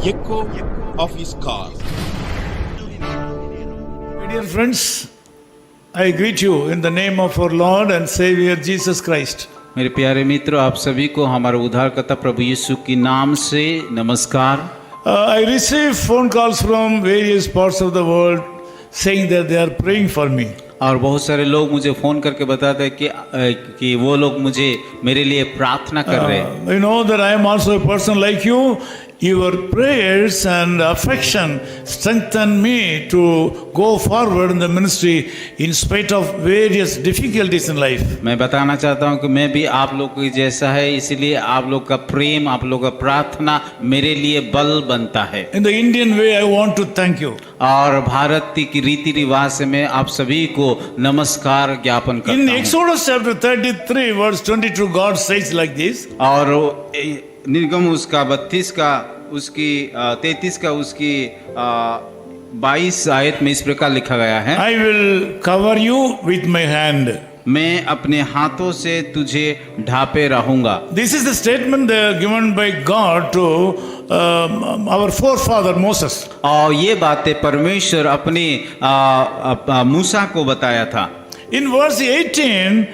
echo of his call. My dear friends, I greet you in the name of our Lord and Savior Jesus Christ. मेरे प्यारे मित्रों, आप सभी को हमारे उद्धारकर्ता प्रभु यीशु के नाम से नमस्कार। I receive phone calls from various parts of the world saying that they are praying for me. और बहुत सारे लोग मुझे फ़ोन करके बताते हैं कि वो लोग मुझे मेरे लिए प्रार्थना कर रहे हैं। You know that I am also a person like you. Your prayers and affection strengthen me to go forward in the ministry in spite of various difficulties in life. मैं बताना चाहता हूँ कि मैं भी आप लोग की जैसा है, इसीलिए आप लोग का प्रेम, आप लोग का प्रार्थना मेरे लिए बल बनता है। In the Indian way, I want to thank you. और भारत की रीति रिवाज से मैं आप सभी को नमस्कार ज्ञापन करता In हूँ। Exodus chapter 33 verse 22, God says like this. और निर्गम उसका 32 का उसकी 33 का उसकी 22 आयत में इस प्रकार लिखा गया है, I will cover you with my hand. मैं अपने हाथों से तुझे ढापे रहूंगा। This is the statement given by God to our forefather Moses. और ये बातें परमेश्वर अपने मूसा को बताया था। In verse 18,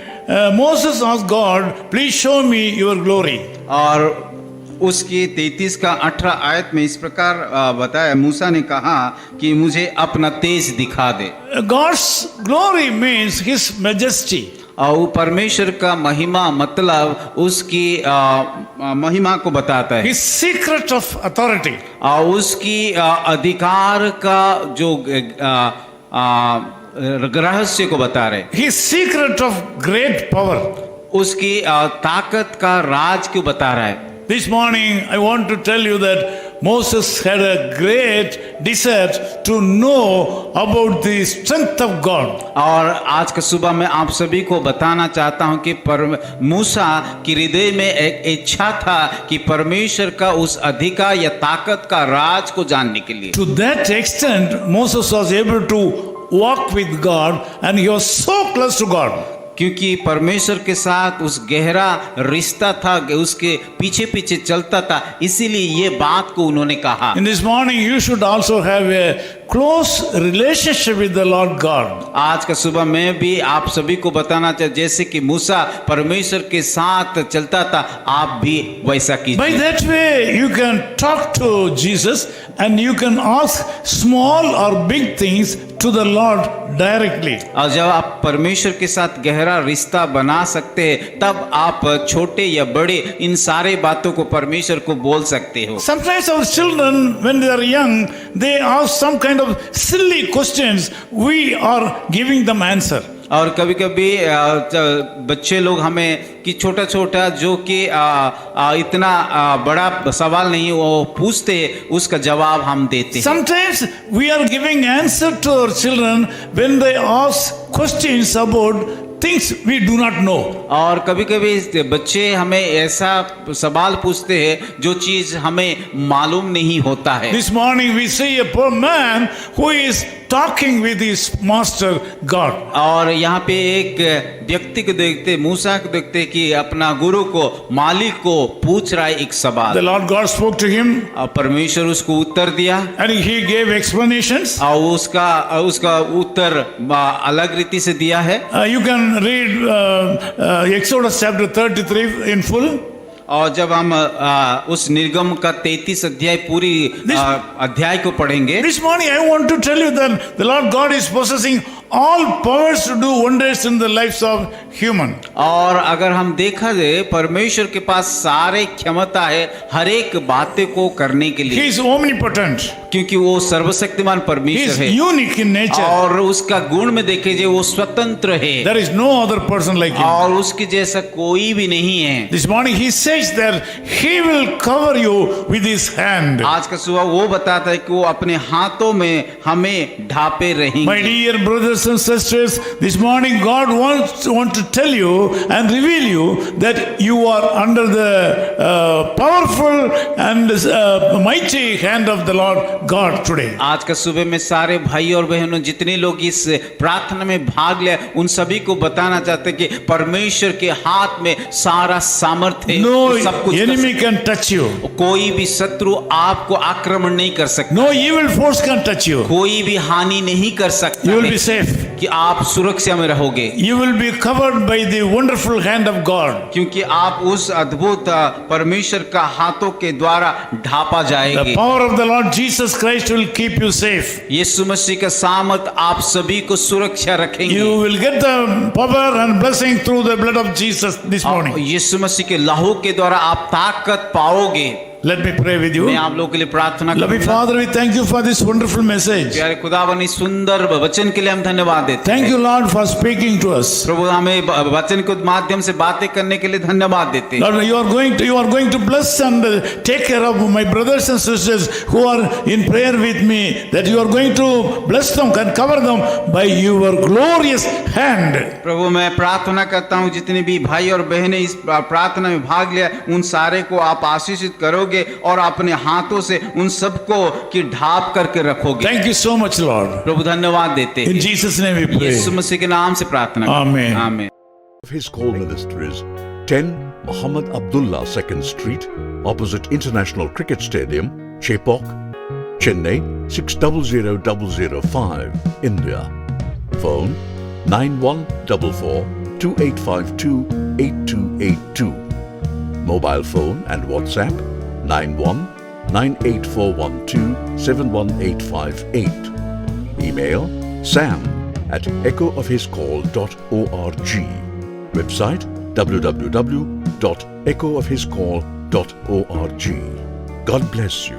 Moses asked God, please show me your glory. और उसकी 33 का 18 आयत में इस प्रकार बताया, मूसा ने कहा कि मुझे अपना तेज दिखा दे। God's glory means his majesty. और परमेश्वर का महिमा मतलब उसकी महिमा को बताता है, His secret of authority. और उसकी अधिकार का जो रहस्य को बता रहे, His secret of great power. उसकी ताकत का राज को बता रहा है। This morning I want to tell you that Moses had a great desire to know about the strength of God. और आज का सुबह मैं आप सभी को बताना चाहता हूं कि मूसा की हृदय में एक इच्छा था कि परमेश्वर का उस अधिकार या ताकत का राज को जानने के लिए। To that extent Moses was able to walk with God and he was so close to God. क्योंकि परमेश्वर के साथ उस गहरा रिश्ता था, उसके पीछे पीछे चलता था, इसीलिए ये बात को उन्होंने कहा। In this morning you should also have a close relationship with the Lord God. आज का सुबह मैं भी आप सभी को बताना चाहता, जैसे कि मूसा परमेश्वर के साथ चलता था, आप भी वैसा कीजिए। By that way you can talk to Jesus and you can ask small or big things to the Lord directly. और जब आप परमेश्वर के साथ गहरा रिश्ता बना सकते हैं, तब आप छोटे या बड़े इन सारे बातों को परमेश्वर को बोल सकते हो। Sometimes our children when they are young they ask some kind of silly questions, we are giving them answer. और कभी कभी बच्चे लोग हमें कि छोटा छोटा जो कि इतना बड़ा सवाल नहीं वो पूछते, उसका जवाब हम देते हैं। Sometimes we are giving answer to our children when they ask questions about things we do not know. और कभी कभी बच्चे हमें ऐसा सवाल पूछते हैं जो चीज हमें मालूम नहीं होता है। This morning we see a poor man who is talking with his master God. और यहाँ पे एक व्यक्ति को देखते, मूसा को देखते कि अपना गुरु को, मालिक को पूछ रहा है एक सवाल। The Lord God spoke to him. और परमेश्वर उसको उत्तर दिया And he gave explanations. और उसका उत्तर अलग रीति से दिया है। You can read Exodus chapter 33 in full. और जब हम उस निर्गम का 33 अध्याय पूरी अध्याय को पढ़ेंगे। This morning I want to tell you that the Lord God is possessing all powers to do wonders in the lives of human. और अगर हम देखा जाए परमेश्वर के पास सारे क्षमता है हर एक बातें को करने के He लिए, is omnipotent. क्योंकि वो सर्वशक्तिमान He परमेश्वर is है unique in nature. और उसका गुण में देखे जाए वो स्वतंत्र है There is no other person like him. और उसके जैसा कोई भी नहीं है। This morning he says that he will cover you with his hand. आज का सुबह वो बताता है कि वो अपने हाथों में हमें ढापे My रहेंगे। dear brothers brothers and sisters, this morning God wants to tell you and reveal you that you are under the powerful and mighty hand of the Lord God today. आज का सुबह में सारे भाई और बहनों जितने लोग इस प्रार्थना में भाग ले उन सभी को बताना चाहते हैं कि परमेश्वर के हाथ में सारा सामर्थ्य है, No वो सब कुछ कर enemy can touch you. कोई भी शत्रु आपको आक्रमण नहीं कर सकता, No evil force can touch you. कोई भी हानि नहीं कर सकता You will है be safe. कि आप सुरक्षा में रहोगे, You will be covered by the wonderful hand of God. क्योंकि आप उस अद्भुत परमेश्वर का हाथों के द्वारा ढापा The जाएंगे। power of the Lord Jesus Christ will keep you safe. यीशु मसीह का सामर्थ आप सभी को सुरक्षा रखेंगे। You will get the power and blessing through the blood of Jesus this morning. यीशु मसीह के लहू के द्वारा आप ताकत पाओगे। Let me pray with you. मैं आप लोगों के लिए प्रार्थना Loving करूंगा। Father, we thank you for this wonderful message. प्यारे खुदावन इस सुंदर वचन के लिए हम धन्यवाद देते Thank हैं। you, Lord, for speaking to us. प्रभु हमें वचन के माध्यम से बातें करने के लिए धन्यवाद देते हैं। Lord, you are going to bless and take care of my brothers and sisters who are in prayer with me. That you are going to bless them and cover them by your glorious hand. प्रभु मैं प्रार्थना करता हूँ जितने भी भाई और बहनें इस प्रार्थना में भाग लिया उन सारे को आप आशीषित करोगे और अपने हाथों से उन सबको की ढाप करके रखोगे। Thank you so much, Lord. प्रभु धन्यवाद देते In हैं। Jesus' name we pray. यीशु मसीह के नाम से प्रार्थना करते हैं। Amen. आमीन। Of his call ministries, 10 Muhammad Abdullah 2nd Street, opposite International Cricket Stadium, Chepauk, Chennai 600005, India. Phone 9144 2852 8282. Mobile phone and WhatsApp 91 98412 71858. Email sam@echoofhiscall.org. Website www.echoofhiscall.org. God bless you.